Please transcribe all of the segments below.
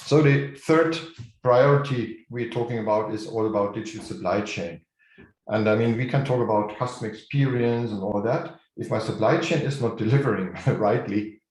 So the third priority we're talking about is all about digital supply chain. And I mean, we can talk about customer experience and all that. If my supply chain is not delivering rightly,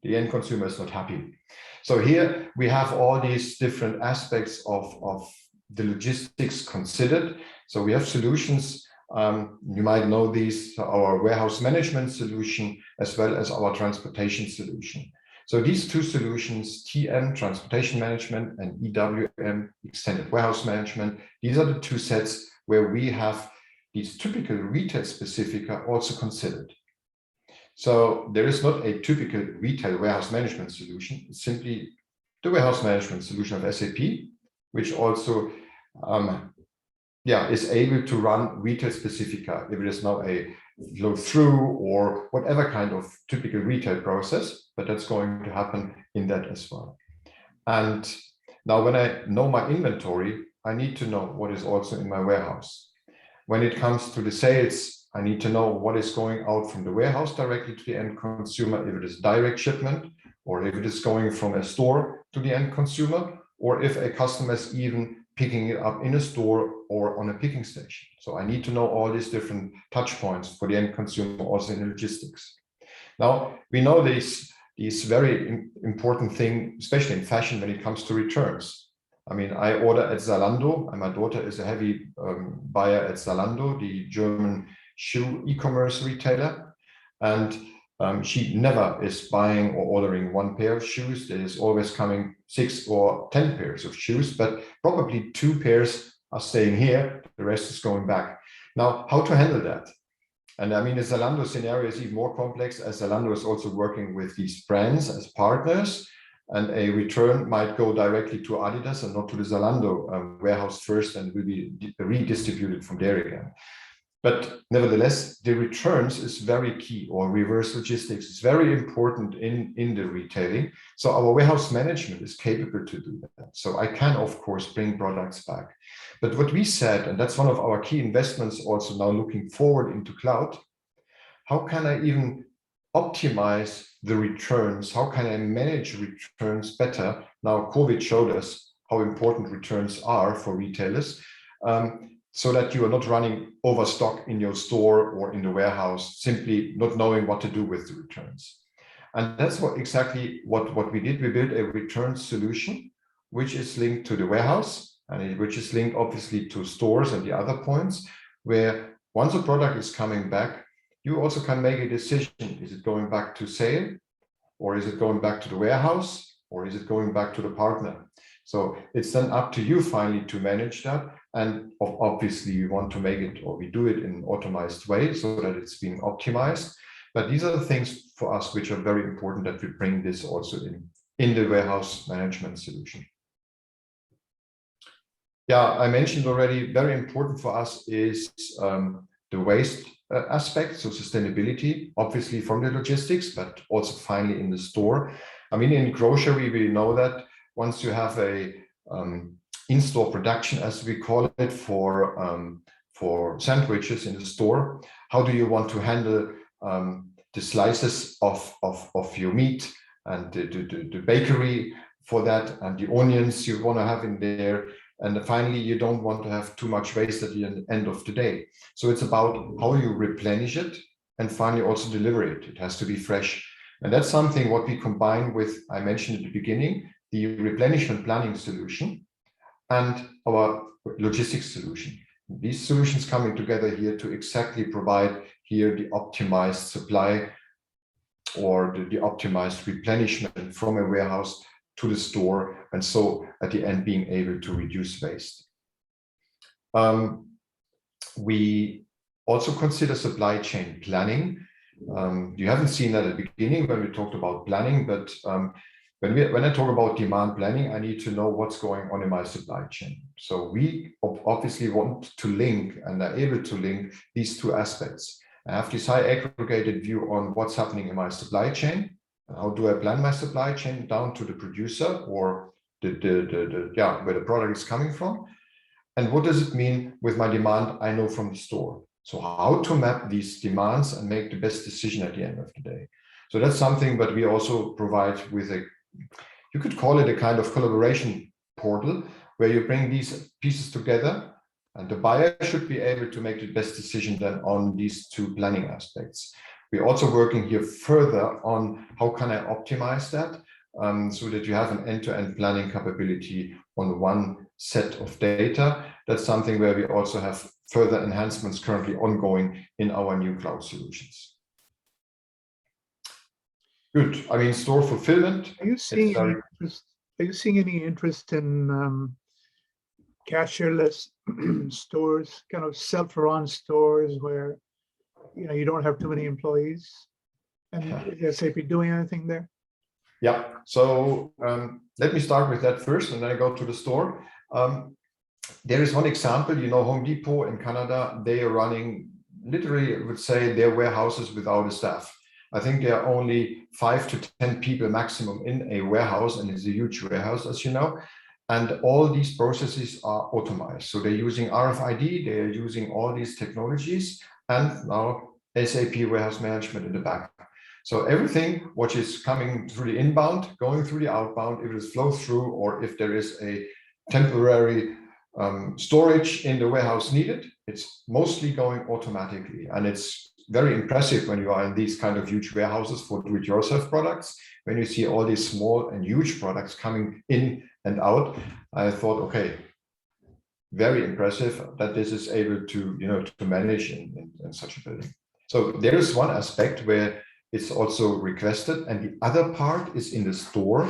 the end consumer is not happy. So here we have all these different aspects of the logistics considered. So we have solutions, you might know these, our warehouse management solution, as well as our transportation solution. So these two solutions, TM, transportation management, and EWM, extended warehouse management, these are the two sets where we have these typical retail specifica also considered. So there is not a typical retail warehouse management solution, it's simply the warehouse management solution of SAP, which also is able to run retail specifica, if it is now a flow through or whatever kind of typical retail process, but that's going to happen in that as well. And now when I know my inventory, I need to know what is also in my warehouse. When it comes to the sales, I need to know what is going out from the warehouse directly to the end consumer, if it is direct shipment, or if it is going from a store to the end consumer, or if a customer is even picking it up in a store or on a picking station. So I need to know all these different touch points for the end consumer, also in logistics. Now, we know these very important thing, especially in fashion, when it comes to returns. I mean, I order at Zalando, and my daughter is a heavy buyer at Zalando, the German shoe e-commerce retailer. And she never is buying or ordering one pair of shoes. There is always coming 6 or 10 pairs of shoes, but probably 2 pairs are staying here. The rest is going back. Now, how to handle that? And I mean, the Zalando scenario is even more complex, as Zalando is also working with these brands as partners, and a return might go directly to Adidas and not to the Zalando warehouse first, and will be redistributed from there again. But nevertheless, the returns is very key, or reverse logistics is very important in the retailing. So our warehouse management is capable to do that. So I can, of course, bring products back. But what we said, and that's one of our key investments also now looking forward into cloud, how can I even optimize the returns? How can I manage returns better? Now, COVID showed us how important returns are for retailers. So that you are not running overstock in your store or in the warehouse, simply not knowing what to do with the returns. And that's exactly what we did. We built a return solution, which is linked to the warehouse, and which is linked obviously to stores and the other points, where once a product is coming back, you also can make a decision. Is it going back to sale, or is it going back to the warehouse, or is it going back to the partner? So it's then up to you finally to manage that. And obviously we want to make it, or we do it in an automized way so that it's being optimized. But these are the things for us which are very important, that we bring this also in the warehouse management solution. Yeah, I mentioned already, very important for us is the waste aspect, so sustainability, obviously from the logistics, but also finally in the store. I mean, in grocery, we know that once you have a in-store production, as we call it, for sandwiches in the store, how do you want to handle the slices of your meat and the bakery for that, and the onions you want to have in there, and finally you don't want to have too much waste at the end of the day. So it's about how you replenish it and finally also deliver it. It has to be fresh, and that's something what we combine with, I mentioned at the beginning, the replenishment planning solution and our logistics solution. These solutions coming together here to exactly provide here the optimized supply, or the optimized replenishment from a warehouse to the store, and so at the end being able to reduce waste. We also consider supply chain planning. You haven't seen that at the beginning when we talked about planning, but when I talk about demand planning, I need to know what's going on in my supply chain. So we obviously want to link, and are able to link, these two aspects. I have this high aggregated view on what's happening in my supply chain, and how do I plan my supply chain down to the producer, or where the product is coming from, and what does it mean with my demand I know from the store. So how to map these demands and make the best decision at the end of the day. So that's something that we also provide with a you could call it a kind of collaboration portal where you bring these pieces together, and the buyer should be able to make the best decision then on these two planning aspects. We're also working here further on how can I optimize that so that you have an end-to-end planning capability on one set of data. That's something where we also have further enhancements currently ongoing in our new cloud solutions. Good. I mean, store fulfillment. Are you seeing any interest? Are you seeing any interest in cashierless stores, kind of self-run stores where you don't have too many employees? And is SAP doing anything there? Yeah. So let me start with that first, and then I go to the store. There is one example. Home Depot in Canada. They are running literally, I would say, their warehouses without a staff. I think there are only 5 to 10 people maximum in a warehouse, and it's a huge warehouse, as you know. And all these processes are automated. So they're using RFID, they're using all these technologies, and now SAP Warehouse Management in the back. So everything which is coming through the inbound, going through the outbound, if it is flow through, or if there is a temporary storage in the warehouse needed, it's mostly going automatically. And it's very impressive when you are in these kind of huge warehouses for do-it-yourself products, when you see all these small and huge products coming in and out. I thought, okay, very impressive that this is able to to manage in such a building. So there is one aspect where it's also requested, and the other part is in the store.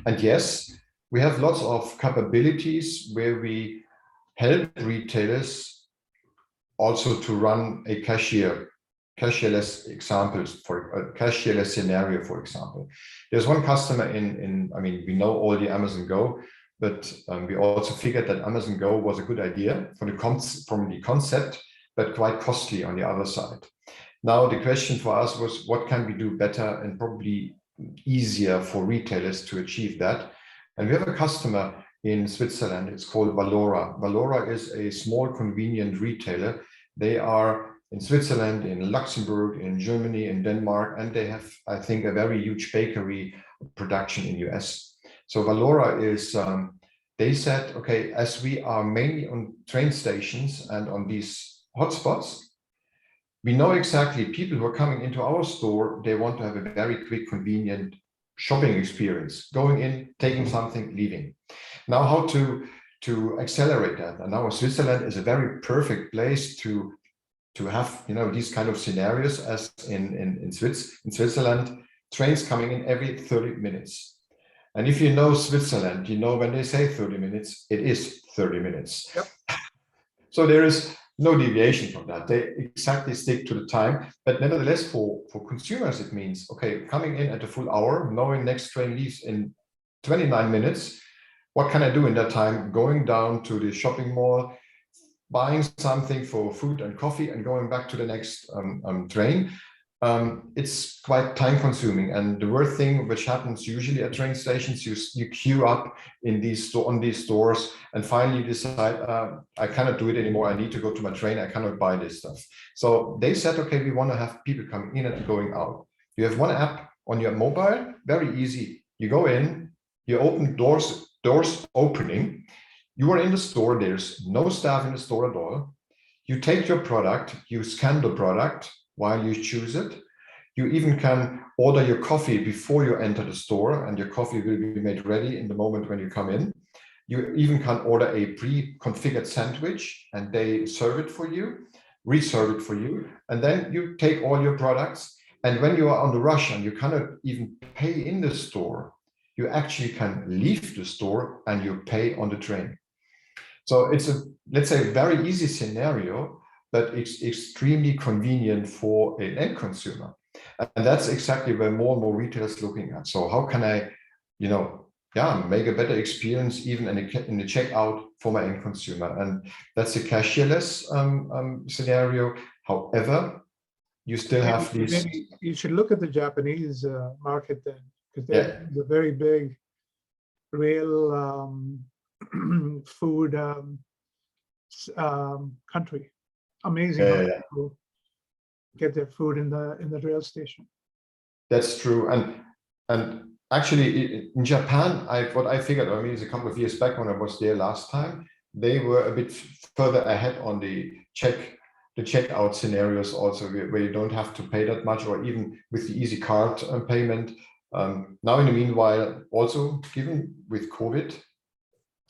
And yes, we have lots of capabilities where we help retailers also to run a cashierless examples for a cashierless scenario, for example. There's one customer I mean, we know all the Amazon Go, but we also figured that Amazon Go was a good idea from the concept, but quite costly on the other side. Now, the question for us was, what can we do better and probably easier for retailers to achieve that? And we have a customer in Switzerland. It's called Valora. Valora is a small, convenient retailer. They are in Switzerland, in Luxembourg, in Germany, in Denmark, and they have, I think, a very huge bakery production in US. So Valora is, they said, okay, as we are mainly on train stations and on these hotspots, we know exactly people who are coming into our store, they want to have a very quick, convenient shopping experience, going in, taking something, leaving. Now, how to accelerate that? And now Switzerland is a very perfect place to have these kind of scenarios, as in Switzerland, trains coming in every 30 minutes. And if you know Switzerland, when they say 30 minutes, it is 30 minutes. Yep. So there is no deviation from that. They exactly stick to the time. But nevertheless, for consumers, it means, okay, coming in at a full hour, knowing next train leaves in 29 minutes, what can I do in that time? Going down to the shopping mall, buying something for food and coffee, and going back to the next train. It's quite time consuming. And the worst thing which happens usually at train stations, you queue up on these stores and finally decide, I cannot do it anymore. I need to go to my train. I cannot buy this stuff. So they said, okay, we want to have people coming in and going out. You have one app on your mobile, very easy. You go in, you open doors opening. You are in the store, there's no staff in the store at all. You take your product, you scan the product while you choose it. You even can order your coffee before you enter the store, and your coffee will be made ready in the moment when you come in. You even can order a pre-configured sandwich, and they serve it for you, reserve it for you, and then you take all your products. And when you are on the rush and you cannot even pay in the store, you actually can leave the store and you pay on the train. So it's let's say, very easy scenario, but it's extremely convenient for an end consumer. And that's exactly where more and more retailers looking at. So how can I, make a better experience even in the checkout for my end consumer? And that's a cashierless scenario. However, you still have these. Maybe you should look at the Japanese market then, because they're a very big rail food country. Amazing how people get their food in the rail station. That's true, and actually, in Japan, what I figured, I mean, it's a couple of years back when I was there last time, they were a bit further ahead on the checkout scenarios also, where you don't have to pay that much, or even with the easy card payment. Now, in the meanwhile, also given with COVID,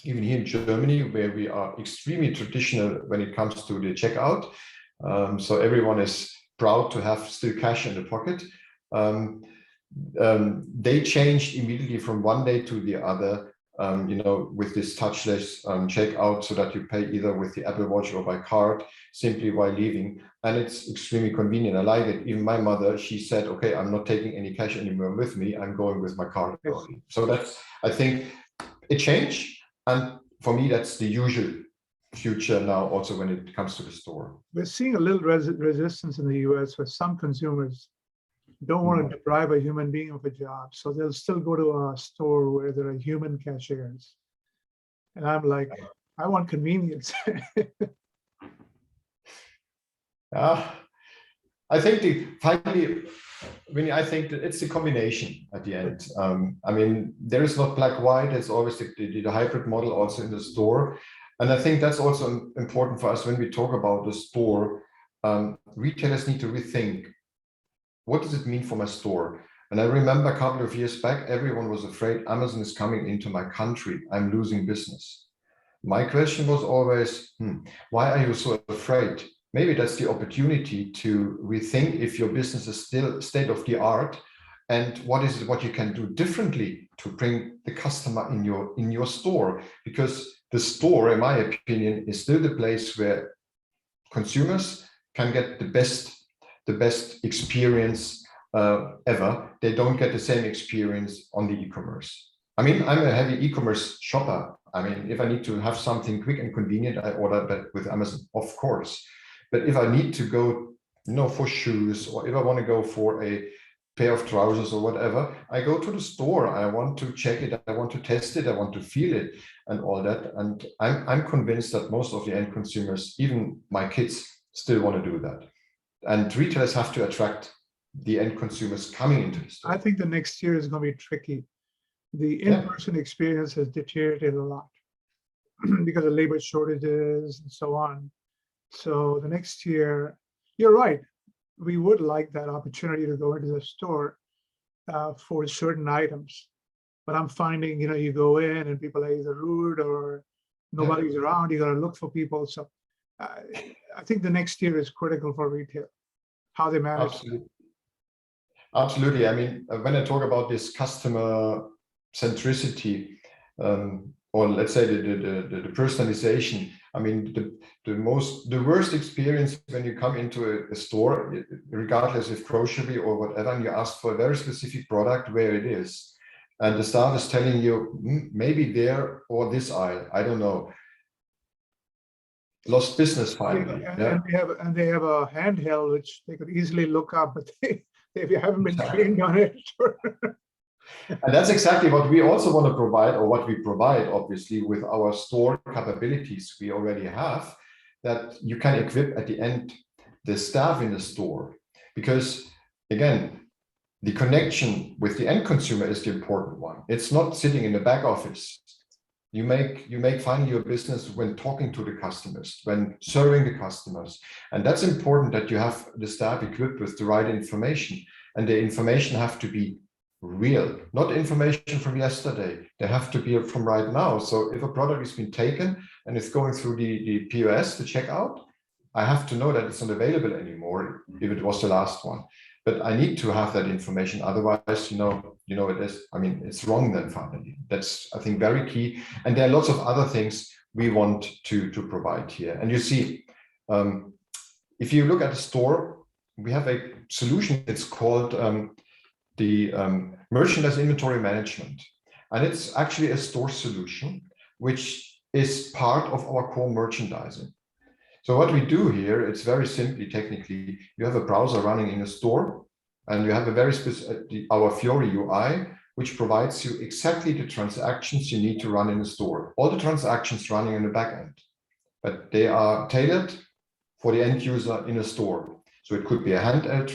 even here in Germany, where we are extremely traditional when it comes to the checkout, so everyone is proud to have still cash in the pocket. They changed immediately from one day to the other, with this touchless checkout, so that you pay either with the Apple Watch or by card simply while leaving. And it's extremely convenient. I like it. Even my mother, she said, okay, I'm not taking any cash anymore with me. I'm going with my card. So that's, I think, a change. And for me, that's the usual future now, also when it comes to the store. We're seeing a little resistance in the US where some consumers don't want to deprive a human being of a job. So they'll still go to a store where there are human cashiers. And I'm like, I want convenience. I think finally, Vinnie, I think that it's the combination at the end. I mean, there is not black white. It's always the hybrid model also in the store. And I think that's also important for us when we talk about the store. Retailers need to rethink, what does it mean for my store? And I remember a couple of years back, everyone was afraid Amazon is coming into my country. I'm losing business. My question was always, why are you so afraid? Maybe that's the opportunity to rethink if your business is still state of the art, and what is it what you can do differently to bring the customer in your store. Because the store, in my opinion, is still the place where consumers can get the best experience ever. They don't get the same experience on the e-commerce. I mean, I'm a heavy e-commerce shopper. I mean, if I need to have something quick and convenient, I order that with Amazon, of course. But if I need to go, for shoes, or if I want to go for a pair of trousers or whatever, I go to the store. I want to check it. I want to test it. I want to feel it and all that. And I'm convinced that most of the end consumers, even my kids, still want to do that. And retailers have to attract the end consumers coming into the store. I think the next year is going to be tricky. The in-person experience has deteriorated a lot because of labor shortages and so on. So the next year, you're right, we would like that opportunity to go into the store for certain items. But I'm finding, you go in and people are either rude or nobody's around, you got to look for people. So I think the next year is critical for retail, how they manage. Absolutely. I mean, when I talk about this customer centricity, or let's say the personalization, I mean, the worst experience when you come into a store, regardless of grocery or whatever, and you ask for a very specific product where it is, and the staff is telling you maybe there or this aisle, I don't know. Lost business finally. And they have a handheld which they could easily look up, but if you haven't been trained on it. And that's exactly what we also want to provide, or what we provide, obviously, with our store capabilities we already have, that you can equip at the end the staff in the store. Because again, the connection with the end consumer is the important one. It's not sitting in the back office. You make finally your business when talking to the customers, when serving the customers. And that's important, that you have the staff equipped with the right information. And the information have to be real, not information from yesterday. They have to be from right now. So if a product has been taken and it's going through the POS, the checkout, I have to know that it's not available anymore if it was the last one. But I need to have that information. Otherwise, it is, I mean, it's wrong then finally. That's, I think, very key. And there are lots of other things we want to provide here. And you see, if you look at the store, we have a solution. It's called the merchandise inventory management. And it's actually a store solution, which is part of our core merchandising. So what we do here, it's very simply, technically, you have a browser running in a store, and you have a very specific, our Fiori UI, which provides you exactly the transactions you need to run in the store. All the transactions running in the back end, but they are tailored for the end user in a store. So it could be a handheld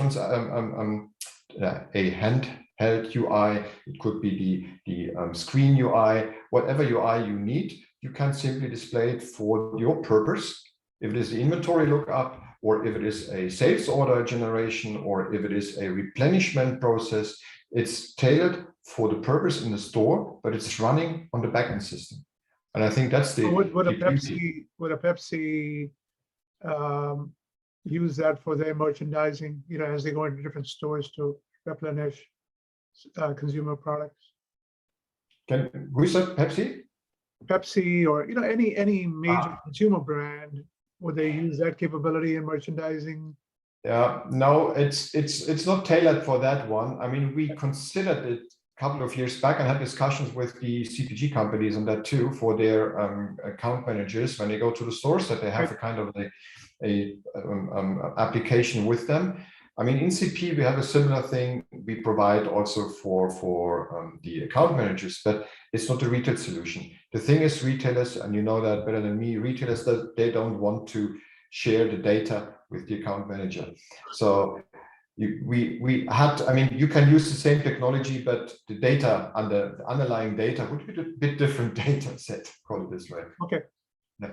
handheld UI, it could be the screen UI, whatever UI you need, you can simply display it for your purpose. If it is the inventory lookup, or if it is a sales order generation, or if it is a replenishment process, it's tailored for the purpose in the store, but it's running on the backend system. And I think that's the Would a beauty. Pepsi use that for their merchandising, as they go into different stores to replenish consumer products? Who said Pepsi? Pepsi, or any major consumer brand, would they use that capability in merchandising? Yeah, no, it's not tailored for that one. I mean, we considered it a couple of years back and had discussions with the CPG companies on that too, for their account managers when they go to the stores, that they have a kind of a application with them. I mean, in CP we have a similar thing we provide also for the account managers, but it's not a retail solution. The thing is, retailers, and you know that better than me, retailers, that they don't want to share the data with the account manager. So we had, I mean, you can use the same technology, but the data and the underlying data would be a bit different data set, call it this way. Okay. Yeah.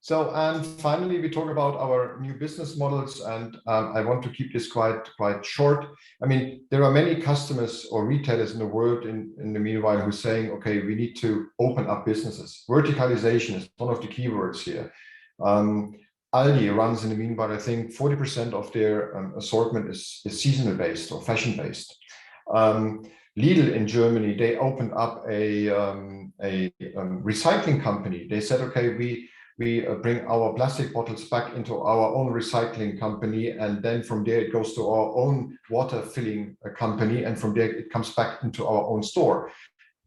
So, and finally, we talk about our new business models, and I want to keep this quite short. I mean, there are many customers or retailers in the world in the meanwhile who are saying, okay, we need to open up businesses. Verticalization is one of the keywords here. Aldi runs in the meanwhile, I think 40% of their assortment is seasonal based or fashion based. Lidl in Germany, they opened up a recycling company. They said, okay, we bring our plastic bottles back into our own recycling company, and then from there it goes to our own water filling company, and from there it comes back into our own store.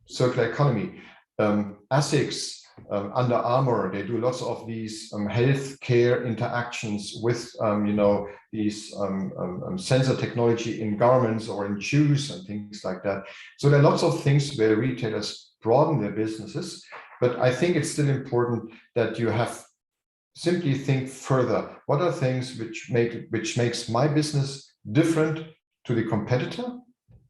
Circular economy. ASICS, Under Armour, they do lots of these healthcare interactions with these sensor technology in garments or in shoes and things like that. So there are lots of things where retailers broaden their businesses. But I think it's still important that you have simply think further. What are things which makes my business different to the competitor?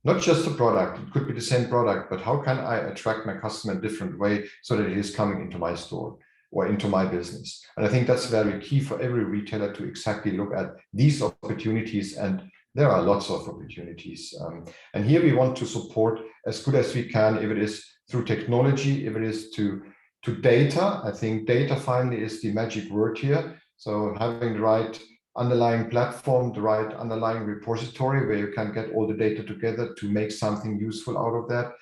Not just the product, it could be the same product, but how can I attract my customer in a different way so that it is coming into my store or into my business? And I think that's very key for every retailer to exactly look at these opportunities, and there are lots of opportunities. And here we want to support as good as we can, if it is through technology, if it is to data. I think data finally is the magic word here. So having the right underlying platform, the right underlying repository where you can get all the data together to make something useful out of that,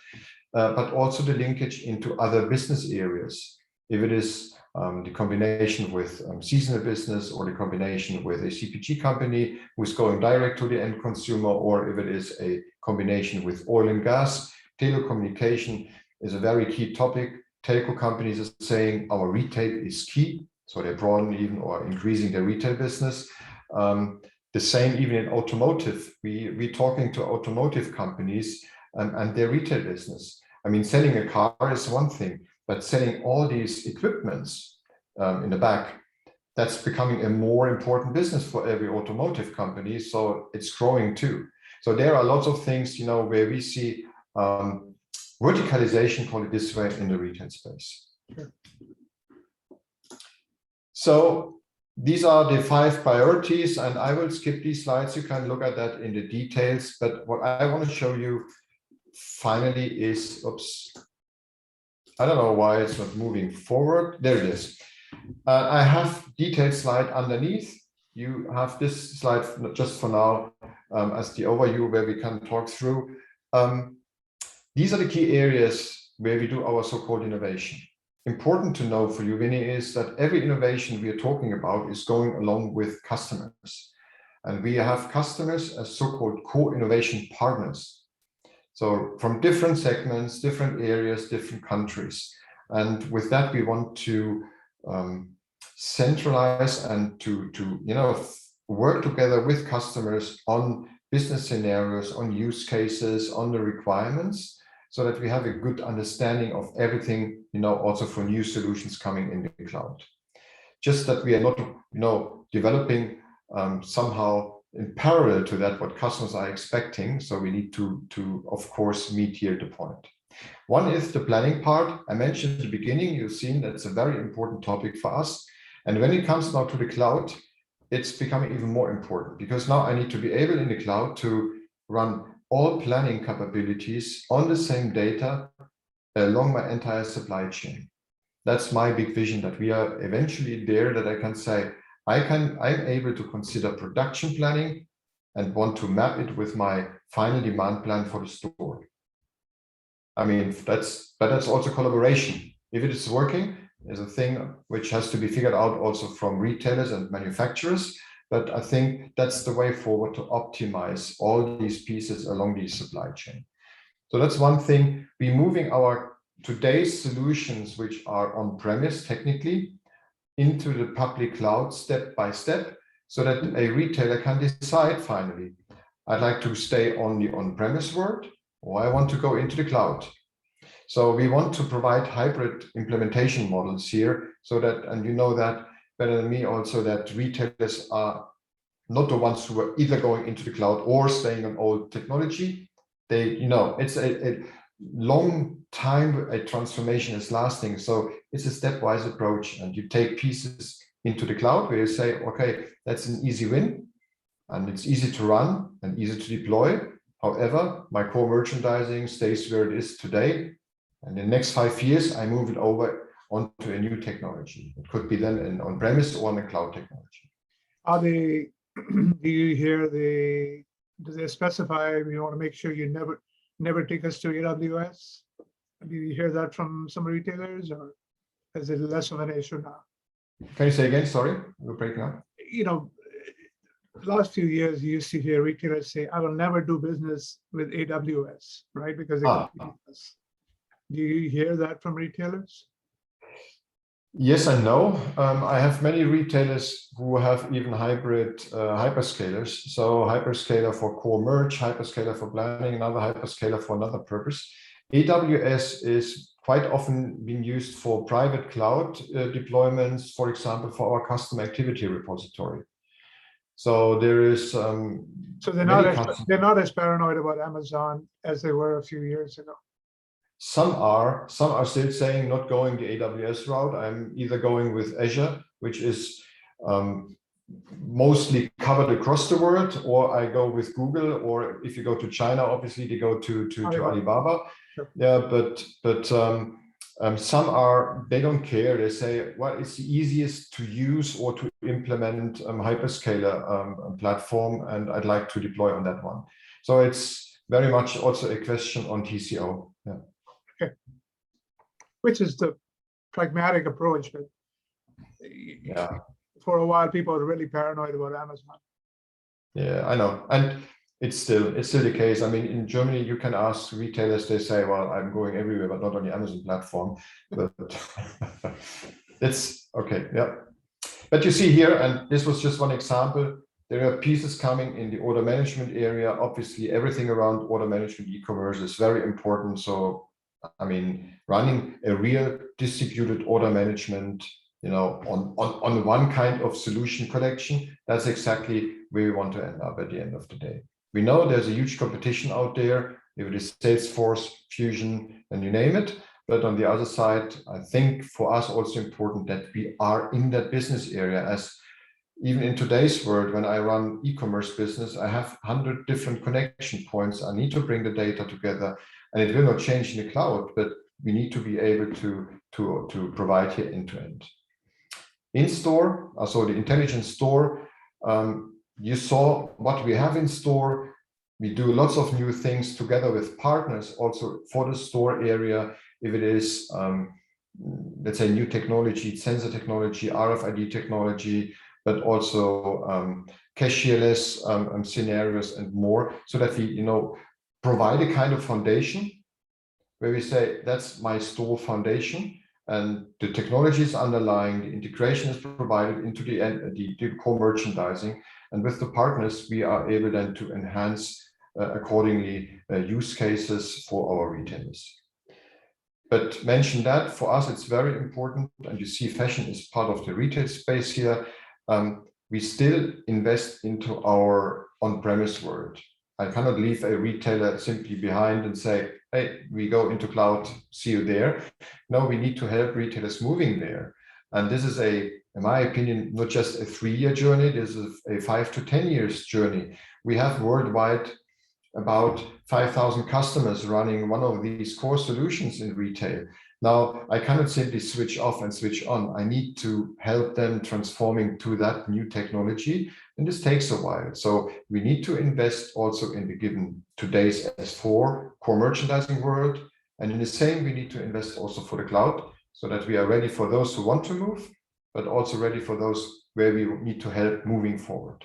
but also the linkage into other business areas. If it is the combination with seasonal business, or the combination with a CPG company who's going direct to the end consumer, or if it is a combination with oil and gas, telecommunication is a very key topic. Telco companies are saying our retail is key, so they broaden even or increasing their retail business. The same even in automotive. We're talking to automotive companies and their retail business. I mean, selling a car is one thing, but selling all these equipments in the back, that's becoming a more important business for every automotive company. So it's growing too. So there are lots of things, where we see verticalization, call it this way, in the retail space. Sure. So these are the 5 priorities, and I will skip these slides. You can look at that in the details. But what I want to show you finally is, I don't know why it's not moving forward. There it is. I have detailed slide underneath. You have this slide just for now as the overview where we can talk through. These are the key areas where we do our so-called innovation. Important to know for you, Vinnie, is that every innovation we are talking about is going along with customers. And we have customers as so-called co-innovation partners. So from different segments, different areas, different countries. And with that, we want to centralize and to work together with customers on business scenarios, on use cases, on the requirements, so that we have a good understanding of everything, also for new solutions coming in the cloud. Just that we are not, developing somehow in parallel to that what customers are expecting. So we need to of course meet here the point. One is the planning part. I mentioned at the beginning, you've seen that's a very important topic for us. And when it comes now to the cloud, it's becoming even more important, because now I need to be able in the cloud to run all planning capabilities on the same data along my entire supply chain. That's my big vision, that we are eventually there, that I can say, I'm able to consider production planning and want to map it with my final demand plan for the store. I mean, that's also collaboration. If it is working, is a thing which has to be figured out also from retailers and manufacturers. But I think that's the way forward to optimize all these pieces along the supply chain. So that's one thing. We're moving our today's solutions, which are on-premise technically, into the public cloud step by step, so that a retailer can decide finally, I'd like to stay on the on-premise world, or I want to go into the cloud. So we want to provide hybrid implementation models here, so that, and you know that better than me also, that retailers are not the ones who are either going into the cloud or staying on old technology. They, you know, it's a long time a transformation is lasting. So it's a stepwise approach, and you take pieces into the cloud where you say, okay, that's an easy win, and it's easy to run and easy to deploy. However, my core merchandising stays where it is today. And in the next 5 years, I move it over onto a new technology. It could be then an on-premise or on a cloud technology. Are they, do you hear do they specify, you want to make sure you never take us to AWS? Do you hear that from some retailers, or is it less of an issue now? Can you say again? Sorry, we're breaking up. You know, last few years, you used to hear retailers say, I will never do business with AWS, right? Because they compete with us. Do you hear that from retailers? Yes and no. I have many retailers who have even hybrid hyperscalers. So hyperscaler for core merch, hyperscaler for planning, another hyperscaler for another purpose. AWS is quite often being used for private cloud deployments, for example, for our customer activity repository. So there is. So they're not as paranoid about Amazon as they were a few years ago. Some are still saying not going the AWS route. I'm either going with Azure, which is mostly covered across the world, or I go with Google, or if you go to China, obviously they go to Alibaba. Sure. Yeah, but some are, they don't care. They say, well, it's the easiest to use or to implement hyperscaler platform, and I'd like to deploy on that one. So it's very much also a question on TCO. Yeah. Okay. Which is the pragmatic approach, but yeah, for a while people are really paranoid about Amazon. Yeah, I know, and it's still the case. I mean, in Germany, you can ask retailers; they say, "Well, I'm going everywhere, but not on the Amazon platform." But it's okay, yeah. But you see here, and this was just one example. There are pieces coming in the order management area. Obviously, everything around order management, e-commerce is very important. So, I mean, running a real distributed order management, you know, on one kind of solution collection, that's exactly where we want to end up at the end of the day. We know there's a huge competition out there, if it is Salesforce, Fusion, and you name it. But on the other side, I think for us also important that we are in that business area, as even in today's world, when I run e-commerce business, I have 100 different connection points. I need to bring the data together, and it will not change in the cloud, but we need to be able to provide here end-to-end. In store, so the intelligent store, you saw what we have in store. We do lots of new things together with partners also for the store area. If it is, let's say, new technology, sensor technology, RFID technology, but also cashierless scenarios and more, so that we, you know, provide a kind of foundation where we say, that's my store foundation, and the technology is underlying, the integration is provided into the core merchandising, and with the partners, we are able then to enhance accordingly use cases for our retailers. But mention that for us, it's very important, and you see fashion is part of the retail space here. We still invest into our on-premise world. I cannot leave a retailer simply behind and say, hey, we go into cloud, see you there. No, we need to help retailers moving there. And this is in my opinion, not just a 3-year journey, this is a 5 to 10 years journey. We have worldwide about 5,000 customers running one of these core solutions in retail. Now, I cannot simply switch off and switch on. I need to help them transforming to that new technology, and this takes a while. So we need to invest also in the given today's S4 core merchandising world. And in the same, we need to invest also for the cloud so that we are ready for those who want to move, but also ready for those where we need to help moving forward.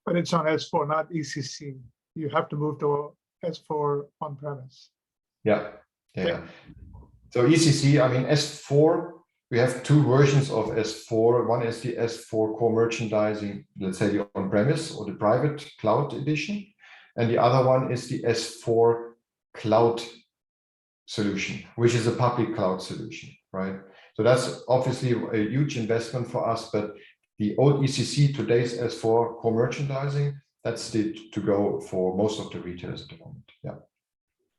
But it's on S4, not ECC. You have to move to S4 on-premise. Yeah. So ECC, I mean, S4, we have 2 versions of S4. One is the S4 core merchandising, let's say the on-premise or the private cloud edition. And the other one is the S4 cloud solution, which is a public cloud solution, right? So that's obviously a huge investment for us, but the old ECC, today's S4 core merchandising, that's the to go for most of the retailers at the moment. Yeah.